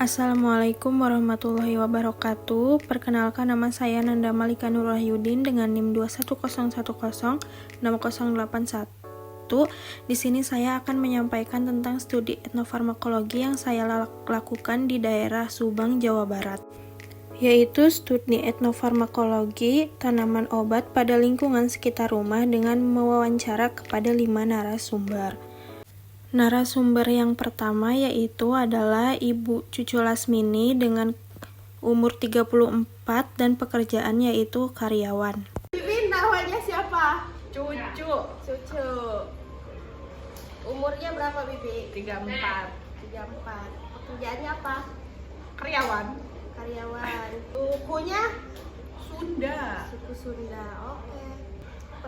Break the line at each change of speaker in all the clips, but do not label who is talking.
Assalamualaikum warahmatullahi wabarakatuh. Perkenalkan, nama saya Nanda Malika Nur Wahyudin dengan NIM 210106081. Di sini saya akan menyampaikan tentang studi etnofarmakologi yang saya lakukan di daerah Subang, Jawa Barat, yaitu studi etnofarmakologi tanaman obat pada lingkungan sekitar rumah dengan mewawancara kepada 5 narasumber. Narasumber yang pertama yaitu adalah Ibu Cucu Lasmini dengan umur 34 dan pekerjaan yaitu karyawan.
Bibi namanya siapa?
Cucu.
Cucu. Umurnya berapa Bibi?
34.
34. Pekerjaannya apa?
Karyawan.
Karyawan. Sukunya?
Sunda.
Suku Sunda. Oke.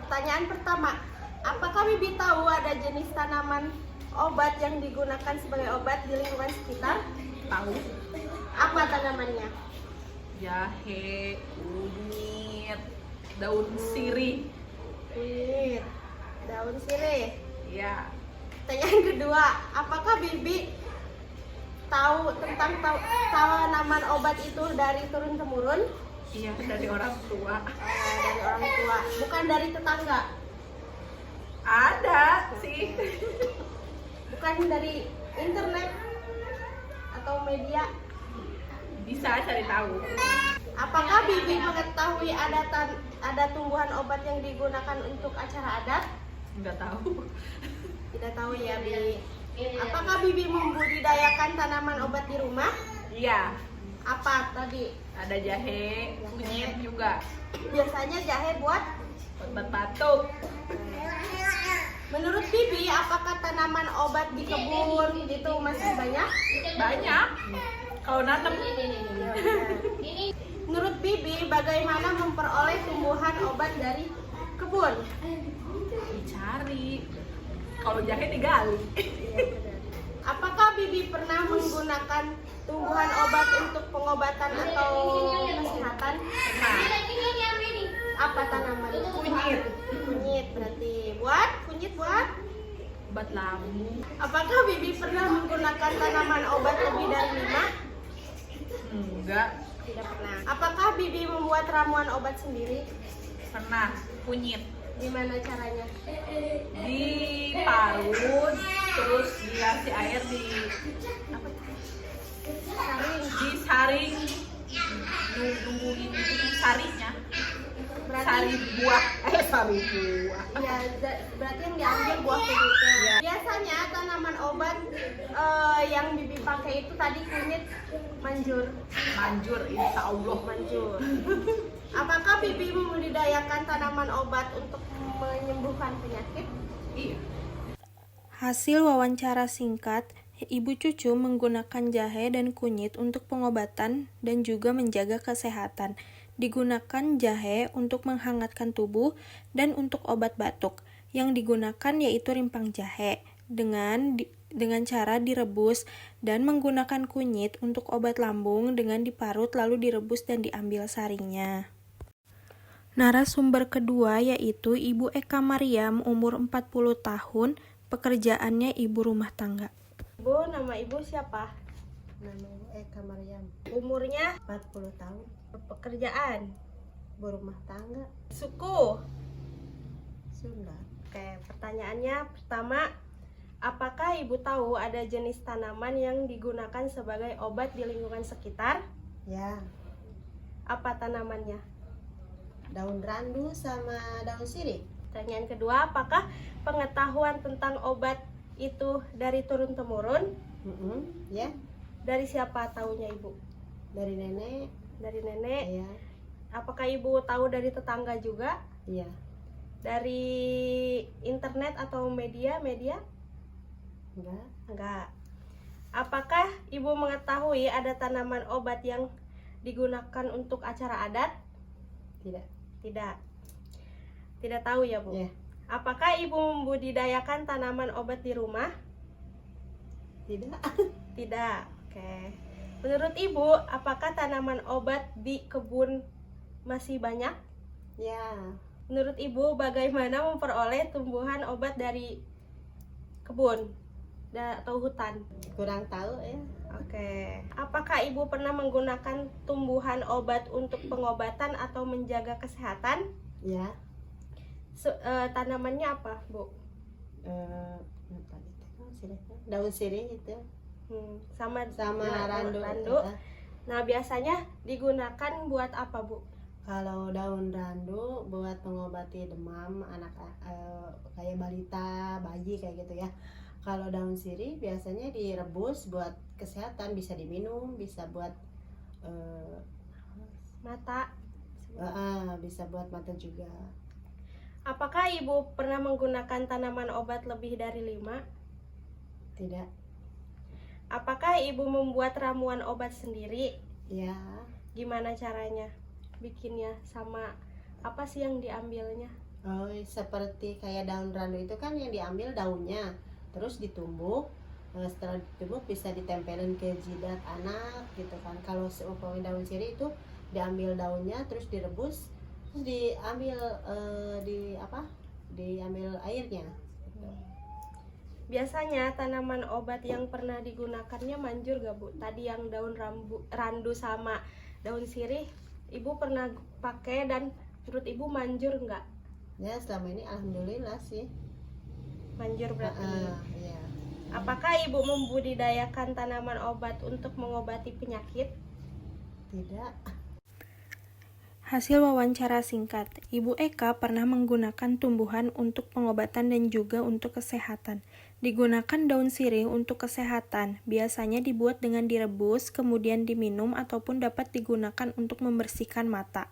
Pertanyaan pertama, apakah Bibi tahu ada jenis tanaman obat yang digunakan sebagai obat di lingkungan sekitar?
Tahu.
Apa tanamannya?
Jahe, kunyit, daun sirih.
Kunyit, daun sirih.
Ya.
Pertanyaan kedua, apakah Bibi tahu tentang tanaman obat itu dari turun temurun?
Iya, dari orang tua.
Dari orang tua, bukan dari tetangga.
Ada sih.
Bukan dari internet atau media.
Bisa cari tahu.
Apakah Bibi mengetahui ada tumbuhan obat yang digunakan untuk acara adat?
Enggak tahu.
Tidak tahu ya, Bi. Apakah Bibi membudidayakan tanaman obat di rumah?
Iya.
Apa tadi?
Ada jahe, kunyit juga.
Biasanya jahe buat?
Obat batuk.
Menurut Bibi, apakah tanaman obat di kebun itu masih banyak?
Banyak. Kalau nanam.
Menurut Bibi, bagaimana memperoleh tumbuhan obat dari kebun?
Dicari. Kalau jahe digali.
Apakah Bibi pernah menggunakan tumbuhan obat untuk pengobatan atau kesehatan?
Nah,
Apa tanaman?
kunyit.
Kunyit berarti. Kunyit buat?
Obat lambung.
Apakah Bibi pernah menggunakan tanaman obat lebih dari 5?
Enggak.
Tidak pernah. Apakah Bibi membuat ramuan obat sendiri?
Pernah. Kunyit.
Gimana caranya?
Diparut, terus dikasih air apa tuh? Disaring, nungguin sarinya. Sari buah.
Ya, berarti yang diambil buah kulitnya. Biasanya tanaman obat yang Bibi pakai itu tadi kunyit manjur.
Manjur, insya Allah.
Manjur. Apakah Bibi membudidayakan tanaman obat untuk menyembuhkan penyakit?
Iya.
Hasil wawancara singkat, Ibu Cucu menggunakan jahe dan kunyit untuk pengobatan dan juga menjaga kesehatan. Digunakan jahe untuk menghangatkan tubuh dan untuk obat batuk. Yang digunakan yaitu rimpang jahe dengan cara direbus, dan menggunakan kunyit untuk obat lambung dengan diparut lalu direbus dan diambil sarinya. Narasumber kedua yaitu Ibu Eka Mariam, umur 40 tahun, pekerjaannya ibu rumah tangga.
Ibu, nama Ibu siapa?
Nama Ibu Eka Mariam,
Umurnya?
40 tahun,
Pekerjaan?
berumah tangga,
Suku?
Sunda.
Oke, pertanyaannya pertama, apakah Ibu tahu ada jenis tanaman yang digunakan sebagai obat di lingkungan sekitar?
Ya,
Apa tanamannya?
daun randu sama daun sirih.
Pertanyaan kedua, apakah pengetahuan tentang obat itu dari turun-temurun?
Ya,
Dari siapa tahunya Ibu?
dari nenek.
Dari nenek?
Ya,
Apakah Ibu tahu dari tetangga juga?
iya.
Dari internet atau media?
Enggak,
Enggak. Apakah Ibu mengetahui ada tanaman obat yang digunakan untuk acara adat?
tidak.
Tidak. Tidak tahu ya, Bu?
Ya,
Apakah Ibu membudidayakan tanaman obat di rumah?
tidak.
Tidak. Oke. Menurut Ibu, apakah tanaman obat di kebun masih banyak?
Ya,
Menurut Ibu, bagaimana memperoleh tumbuhan obat dari kebun atau hutan?
kurang tahu ya.
Oke. Apakah Ibu pernah menggunakan tumbuhan obat untuk pengobatan atau menjaga kesehatan?
Ya.
Tanamannya apa, Bu?
Daun sirih itu
Sama
randu.
randu. Nah, biasanya digunakan buat apa, Bu?
Kalau daun randu buat mengobati demam anak kayak balita, bayi kayak gitu ya. Kalau daun sirih biasanya direbus buat kesehatan, bisa diminum, bisa buat
Mata.
bisa buat mata juga.
Apakah Ibu pernah menggunakan tanaman obat lebih dari 5?
Tidak.
Apakah Ibu membuat ramuan obat sendiri?
Ya.
Gimana caranya bikinnya, sama apa sih yang diambilnya?
Oh, seperti kayak daun randu itu kan yang diambil daunnya, terus ditumbuk. Setelah ditumbuk bisa ditempelin ke jidat anak gitu kan. Kalau seumpamanya daun sirih itu diambil daunnya terus direbus, terus diambil diambil airnya.
Biasanya tanaman obat yang pernah digunakannya manjur gak, Bu? Tadi yang daun randu sama daun sirih Ibu pernah pakai dan menurut Ibu manjur nggak?
Ya, selama ini alhamdulillah sih.
Manjur berarti.
Iya.
Apakah Ibu membudidayakan tanaman obat untuk mengobati penyakit?
Tidak.
Hasil wawancara singkat, Ibu Eka pernah menggunakan tumbuhan untuk pengobatan dan juga untuk kesehatan. Digunakan daun sirih untuk kesehatan, biasanya dibuat dengan direbus, kemudian diminum ataupun dapat digunakan untuk membersihkan mata.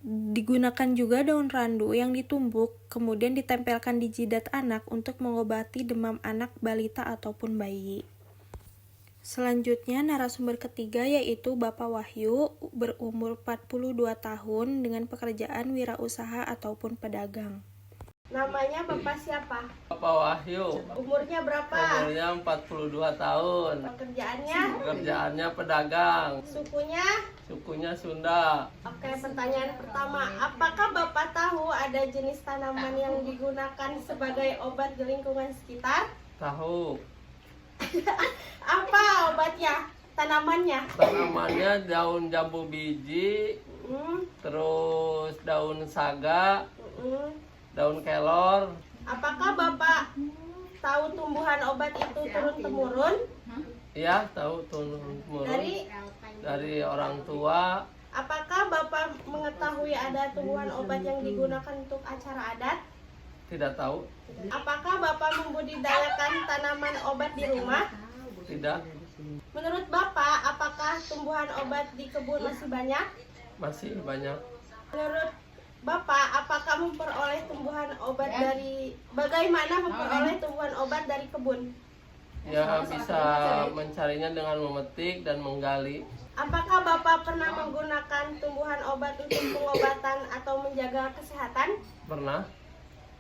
Digunakan juga daun randu yang ditumbuk, kemudian ditempelkan di jidat anak untuk mengobati demam anak, balita ataupun bayi. Selanjutnya narasumber ketiga yaitu Bapak Wahyu, berumur 42 tahun dengan pekerjaan wirausaha ataupun pedagang.
Namanya Bapak siapa?
Bapak Wahyu.
Umurnya berapa?
Umurnya 42 tahun.
Pekerjaannya
pedagang.
Sukunya
Sunda.
Oke, pertanyaan pertama. Apakah Bapak tahu ada jenis tanaman yang digunakan sebagai obat di lingkungan sekitar?
Tahu.
Apa obatnya? Tanamannya?
Tanamannya daun jambu biji, terus daun saga, daun kelor.
Apakah Bapak tahu tumbuhan obat itu turun-temurun?
Iya, tahu turun-temurun dari orang tua.
Apakah Bapak mengetahui ada tumbuhan obat yang digunakan untuk acara adat?
Tidak tahu.
Apakah Bapak membudidayakan tanaman obat di rumah?
Tidak.
Menurut Bapak, apakah tumbuhan obat di kebun masih banyak?
Masih banyak.
Menurut Bapak, apakah bagaimana memperoleh tumbuhan obat dari kebun?
Ya, bisa mencarinya dengan memetik dan menggali.
Apakah Bapak pernah menggunakan tumbuhan obat untuk pengobatan atau menjaga kesehatan?
Pernah.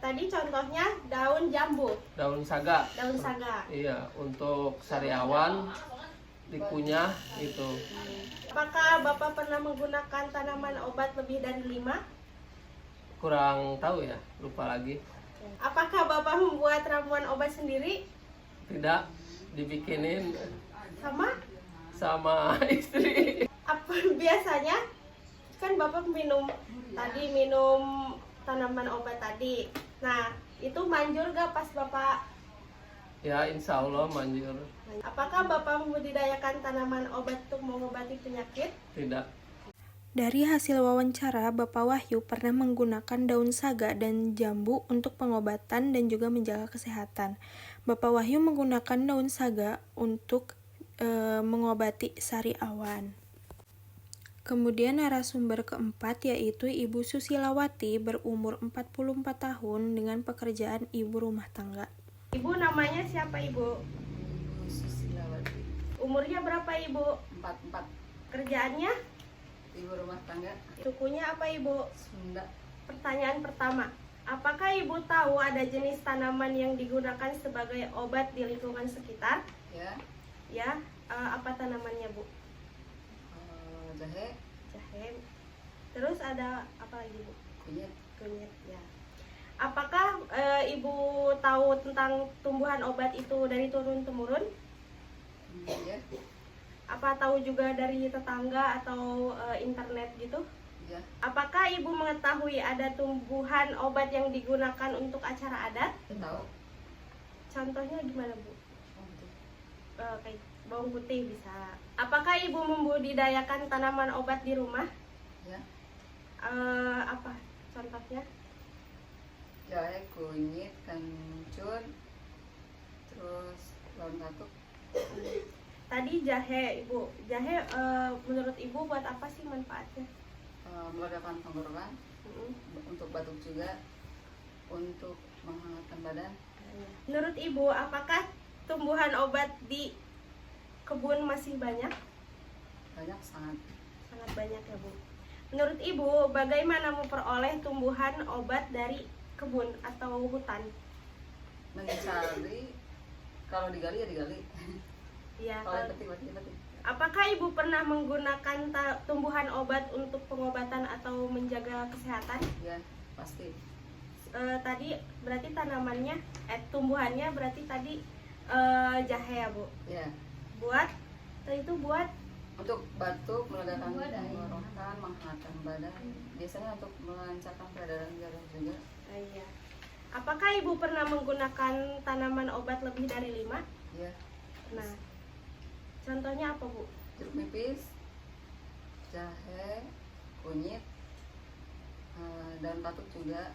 Tadi contohnya daun jambu,
Daun saga.
daun saga.
Iya, untuk sariawan dikunyah itu.
Apakah Bapak pernah menggunakan tanaman obat lebih dari 5?
Kurang tahu ya, lupa lagi.
Apakah Bapak membuat ramuan obat sendiri?
Tidak, dibikinin sama istri.
Apa biasanya kan Bapak minum tanaman obat tadi. Nah, itu manjur gak pas Bapak?
Ya, insya Allah manjur.
Apakah Bapak membudidayakan tanaman obat untuk mengobati penyakit?
Tidak.
Dari hasil wawancara, Bapak Wahyu pernah menggunakan daun saga dan jambu untuk pengobatan dan juga menjaga kesehatan. Bapak Wahyu menggunakan daun saga untuk mengobati sariawan. Kemudian narasumber keempat yaitu Ibu Susilawati, berumur 44 tahun dengan pekerjaan ibu rumah tangga.
Ibu namanya siapa, Ibu?
Susilawati.
Umurnya berapa, Ibu?
44.
Kerjaannya?
Ibu rumah tangga.
Sukunya apa, Ibu?
Sunda.
Pertanyaan pertama. Apakah Ibu tahu ada jenis tanaman yang digunakan sebagai obat di lingkungan sekitar?
Ya.
Ya, apa tanamannya, Bu?
Jahe.
Jahe. Terus ada apa lagi, Bu?
Kunyit.
Kunyit, ya. Apakah Ibu tahu tentang tumbuhan obat itu dari turun-temurun?
Ya,
Apa tahu juga dari tetangga atau internet gitu?
ya.
Apakah ibu mengetahui ada tumbuhan obat yang digunakan untuk acara adat?
Tahu.
Contohnya gimana bu?
Untuk
Kayak bawang putih bisa. Apakah ibu membudidayakan tanaman obat di rumah?
ya,
Apa contohnya?
jahe, kunyit, kencur, terus daun batuk.
Tadi jahe ibu. Jahe menurut ibu buat apa sih manfaatnya?
Melegakan tenggorokan, untuk batuk juga, untuk menghangatkan badan.
Menurut ibu apakah tumbuhan obat di kebun masih banyak?
Banyak, sangat.
Sangat banyak ya bu. Menurut ibu bagaimana memperoleh tumbuhan obat dari kebun atau hutan?
Mencari, kalau digali ya digali.
Ya,
Kalau petik petik.
apakah ibu pernah menggunakan tumbuhan obat untuk pengobatan atau menjaga kesehatan?
Ya, pasti.
Tadi berarti tanamannya, tumbuhannya berarti tadi jahe ya bu.
Ya,
Buat, itu buat
untuk batuk, melegakan tenggorokan, menghangatkan badan. Biasanya untuk melancarkan peredaran darah juga.
iya. Apakah ibu pernah menggunakan tanaman obat lebih dari 5?
Ya,
Nah, contohnya apa bu?
jeruk nipis, jahe, kunyit, daun batuk juga,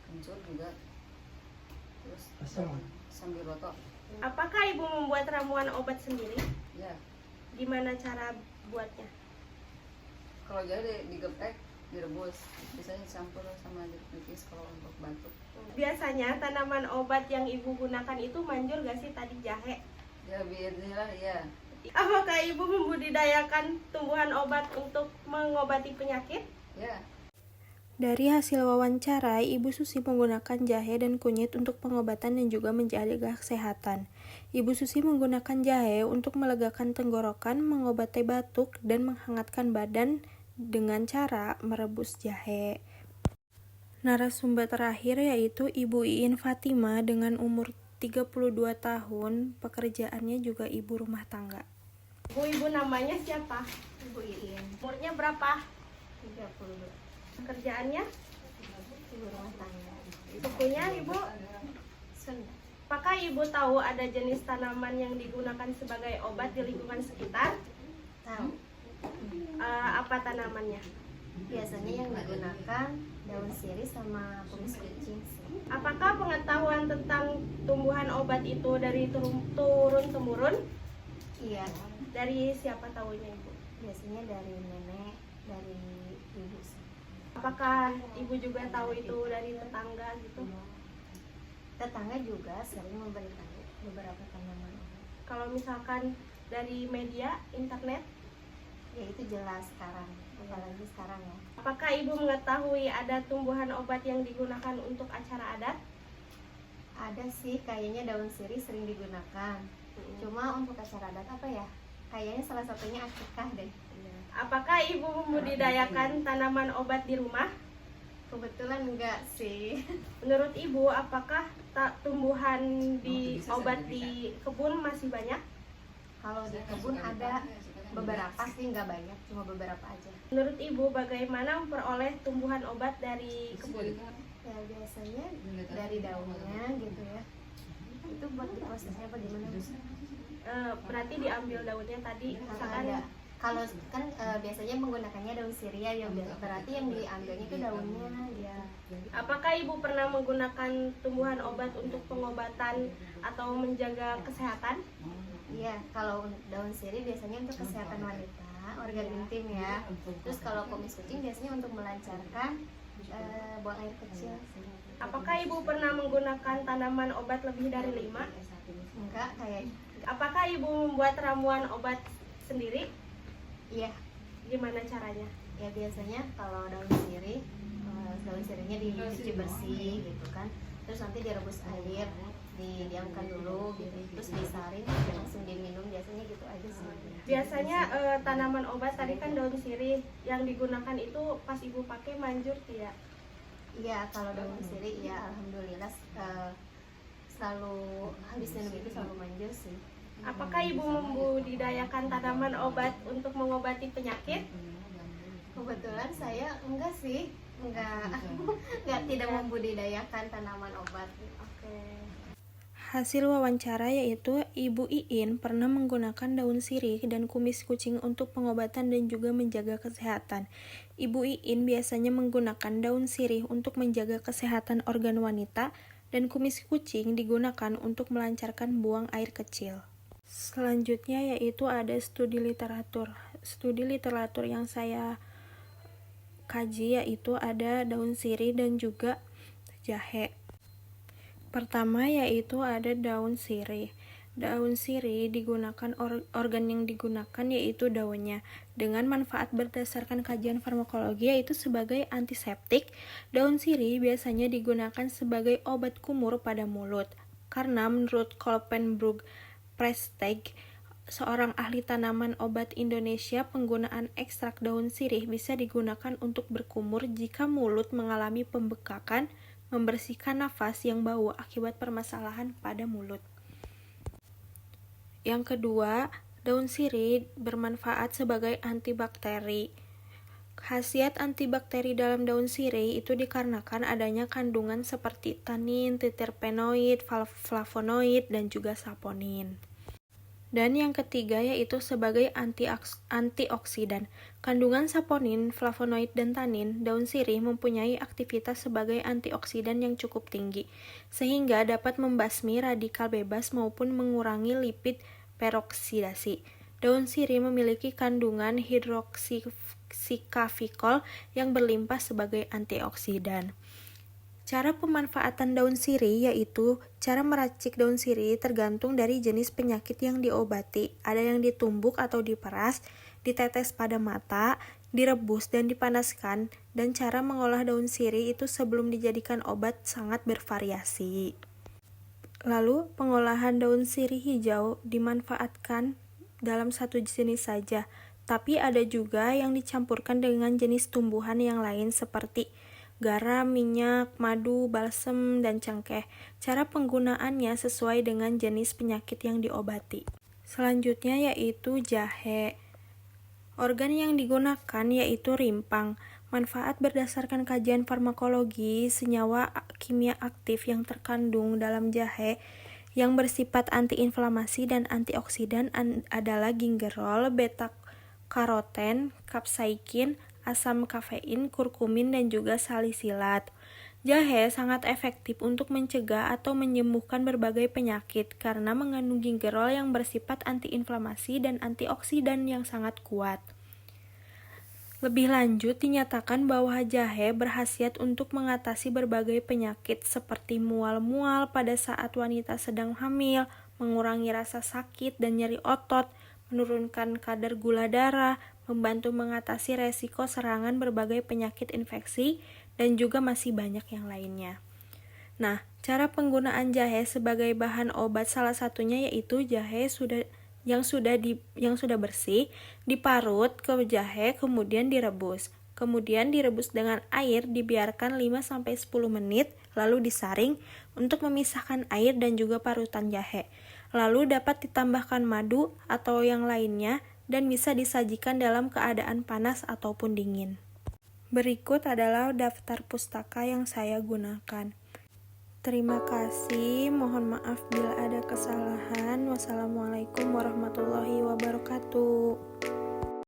kencur juga, terus sambiloto.
Apakah ibu membuat ramuan obat sendiri?
Ya,
Gimana cara buatnya?
kalau jahe digeprek, direbus, biasanya campur sama jeruk nipis kalau untuk batuk.
Biasanya tanaman obat yang ibu gunakan itu manjur gak sih tadi jahe?
Ya, biarlah ya.
Apakah ibu membudidayakan tumbuhan obat untuk mengobati penyakit?
Ya,
Dari hasil wawancara, Ibu Susi menggunakan jahe dan kunyit untuk pengobatan dan juga menjaga kesehatan. Ibu Susi menggunakan jahe untuk melegakan tenggorokan, mengobati batuk, dan menghangatkan badan dengan cara merebus jahe. Narasumber terakhir yaitu Ibu Iin Fatima dengan umur 32 tahun, pekerjaannya juga ibu rumah tangga.
Ibu namanya siapa?
Ibu Iin,
Umurnya berapa?
32,
Pekerjaannya?
ibu rumah tangga.
Sukunya ibu?
Sunda.
Apakah ibu tahu ada jenis tanaman yang digunakan sebagai obat di lingkungan sekitar?
Tahu.
Apa tanamannya?
Biasanya yang digunakan daun sirih sama kumis kucing sih.
Apakah pengetahuan tentang tumbuhan obat itu dari turun temurun?
Iya,
Dari siapa tahunya ibu?
biasanya dari nenek, dari ibu sih.
Apakah ibu juga tahu itu dari tetangga gitu?
Tetangga juga sering memberitahu beberapa tanaman obat.
Kalau misalkan dari media, internet,
Ya itu jelas sekarang, apalagi sekarang ya.
apakah ibu mengetahui ada tumbuhan obat yang digunakan untuk acara adat?
Ada sih, kayaknya daun sirih sering digunakan. Cuma untuk acara adat apa ya? Kayaknya salah satunya akikah deh.
Apakah ibu membudidayakan tanaman obat di rumah?
Kebetulan enggak sih.
Menurut ibu, apakah tumbuhan di obat di kebun masih banyak?
Kalau di kebun ada beberapa sih, nggak banyak, cuma beberapa aja.
Menurut ibu, bagaimana memperoleh tumbuhan obat dari kebun?
Ya biasanya dari daunnya gitu ya. Itu buat prosesnya apa gimana?
Berarti diambil daunnya tadi, misalkan
Ada. Kalau kan biasanya menggunakannya daun sirih ya, berarti yang diambilnya itu daunnya ya.
apakah ibu pernah menggunakan tumbuhan obat untuk pengobatan atau menjaga kesehatan?
Iya, kalau daun sirih biasanya untuk kesehatan wanita, organ intim ya. Terus kalau kumis kucing biasanya untuk melancarkan buang air kecil.
Apakah ibu pernah menggunakan tanaman obat lebih dari 5?
Enggak, kayak
Apakah ibu membuat ramuan obat sendiri?
iya.
Gimana caranya?
Ya biasanya kalau daun sirihnya dicuci bersih gitu kan. Terus nanti direbus air, didiamkan dulu gitu. Terus disaring langsung diminum, biasanya gitu aja sih.
Biasanya tanaman obat tadi kan daun sirih yang digunakan itu pas ibu pakai manjur tidak?
Iya, kalau daun sirih ya alhamdulillah selalu habis minum itu selalu manjur sih.
Apakah Ibu membudidayakan tanaman obat untuk mengobati penyakit?
Kebetulan saya enggak sih, enggak tidak membudidayakan tanaman obat.
Oke.
Hasil wawancara yaitu Ibu Iin pernah menggunakan daun sirih dan kumis kucing untuk pengobatan dan juga menjaga kesehatan. Ibu Iin biasanya menggunakan daun sirih untuk menjaga kesehatan organ wanita dan kumis kucing digunakan untuk melancarkan buang air kecil. Selanjutnya yaitu ada studi literatur. Studi literatur yang saya kaji yaitu ada daun sirih dan juga jahe. Pertama yaitu ada daun sirih. Daun sirih digunakan organ yang digunakan yaitu daunnya. Dengan manfaat berdasarkan kajian farmakologi yaitu sebagai antiseptik, daun sirih biasanya digunakan sebagai obat kumur pada mulut. Karena menurut Kolpenbroek Presteg, seorang ahli tanaman obat Indonesia, penggunaan ekstrak daun sirih bisa digunakan untuk berkumur jika mulut mengalami pembekakan, membersihkan nafas yang bau akibat permasalahan pada mulut. Yang kedua, daun sirih bermanfaat sebagai antibakteri. Khasiat antibakteri dalam daun sirih itu dikarenakan adanya kandungan seperti tanin, terpenoid, flavonoid, dan juga saponin. Dan yang ketiga yaitu sebagai antioksidan. Kandungan saponin, flavonoid, dan tanin, daun sirih mempunyai aktivitas sebagai antioksidan yang cukup tinggi, sehingga dapat membasmi radikal bebas maupun mengurangi lipid peroksidasi. Daun sirih memiliki kandungan hidroksikafikol yang berlimpah sebagai antioksidan. Cara pemanfaatan daun sirih yaitu cara meracik daun sirih tergantung dari jenis penyakit yang diobati. Ada yang ditumbuk atau diperas, ditetes pada mata, direbus dan dipanaskan, dan cara mengolah daun sirih itu sebelum dijadikan obat sangat bervariasi. Lalu, pengolahan daun sirih hijau dimanfaatkan dalam satu jenis saja, tapi ada juga yang dicampurkan dengan jenis tumbuhan yang lain seperti garam, minyak, madu, balsem, dan cengkeh. Cara penggunaannya sesuai dengan jenis penyakit yang diobati. Selanjutnya yaitu jahe. Organ yang digunakan yaitu rimpang. Manfaat berdasarkan kajian farmakologi, senyawa kimia aktif yang terkandung dalam jahe yang bersifat antiinflamasi dan antioksidan adalah gingerol, beta-karoten, kapsaikin, asam kafein, kurkumin, dan juga salisilat. Jahe sangat efektif untuk mencegah atau menyembuhkan berbagai penyakit karena mengandung gingerol yang bersifat antiinflamasi dan antioksidan yang sangat kuat. Lebih lanjut, dinyatakan bahwa jahe berkhasiat untuk mengatasi berbagai penyakit seperti mual-mual pada saat wanita sedang hamil, mengurangi rasa sakit dan nyeri otot, menurunkan kadar gula darah, membantu mengatasi resiko serangan berbagai penyakit infeksi, dan juga masih banyak yang lainnya. Nah, cara penggunaan jahe sebagai bahan obat salah satunya yaitu jahe yang sudah bersih, diparut ke jahe, kemudian direbus. Kemudian direbus dengan air, dibiarkan 5-10 menit, lalu disaring untuk memisahkan air dan juga parutan jahe. Lalu dapat ditambahkan madu atau yang lainnya dan bisa disajikan dalam keadaan panas ataupun dingin. Berikut adalah daftar pustaka yang saya gunakan. Terima kasih, mohon maaf bila ada kesalahan. Wassalamualaikum warahmatullahi wabarakatuh.